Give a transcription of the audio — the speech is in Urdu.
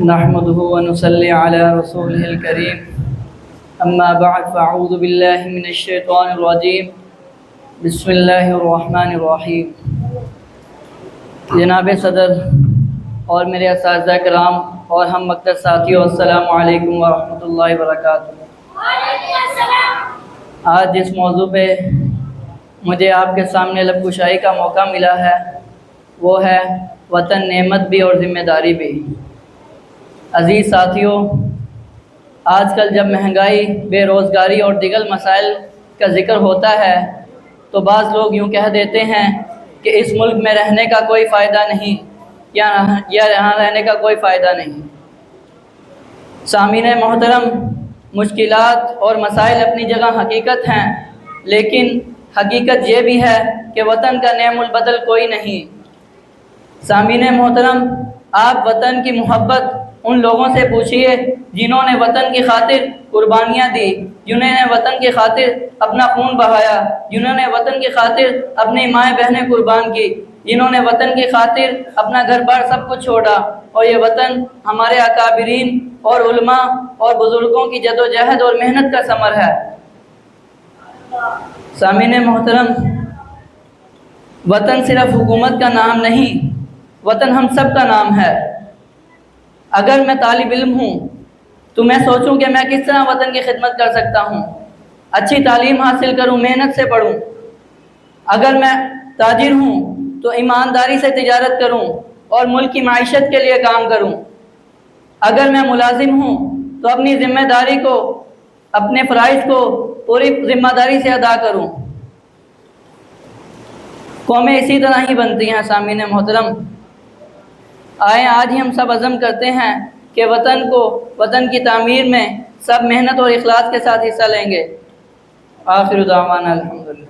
نحمده ونصلي على رسوله الكريم اما بعد فاعوذ بالله من الشیطان الرجیم بسم اللہ الرحمن الرحیم۔ جناب صدر اور میرے اساتذہ کرام اور ہم مکتب ساتھیوں، السلام علیکم ورحمۃ اللہ وبرکاتہ۔ آج جس موضوع پہ مجھے آپ کے سامنے لب کشائی کا موقع ملا ہے وہ ہے وطن نعمت بھی اور ذمہ داری بھی۔ عزیز ساتھیوں، آج کل جب مہنگائی، بے روزگاری اور دیگر مسائل کا ذکر ہوتا ہے تو بعض لوگ یوں کہہ دیتے ہیں کہ اس ملک میں رہنے کا کوئی فائدہ نہیں یا یہاں رہنے کا کوئی فائدہ نہیں۔ سامعین محترم، مشکلات اور مسائل اپنی جگہ حقیقت ہیں، لیکن حقیقت یہ بھی ہے کہ وطن کا نعم البدل کوئی نہیں۔ سامعین محترم، آپ وطن کی محبت ان لوگوں سے پوچھئے جنہوں نے وطن کی خاطر قربانیاں دی، جنہوں نے وطن کی خاطر اپنا خون بہایا، جنہوں نے وطن کی خاطر اپنی مائیں بہنیں قربان کی، جنہوں نے وطن کی خاطر اپنا گھر بار سب کچھ چھوڑا، اور یہ وطن ہمارے اکابرین اور علماء اور بزرگوں کی جدوجہد اور محنت کا ثمر ہے۔ سامعین محترم، وطن صرف حکومت کا نام نہیں، وطن ہم سب کا نام ہے۔ اگر میں طالب علم ہوں تو میں سوچوں کہ میں کس طرح وطن کی خدمت کر سکتا ہوں، اچھی تعلیم حاصل کروں، محنت سے پڑھوں۔ اگر میں تاجر ہوں تو ایمانداری سے تجارت کروں اور ملک کی معیشت کے لیے کام کروں۔ اگر میں ملازم ہوں تو اپنی ذمہ داری کو، اپنے فرائض کو پوری ذمہ داری سے ادا کروں۔ قومیں اسی طرح ہی بنتی ہیں۔ سامعین محترم، آئیں آج ہی ہم سب عزم کرتے ہیں کہ وطن کی تعمیر میں سب محنت اور اخلاص کے ساتھ حصہ لیں گے۔ آخر دعوانا الحمدللہ۔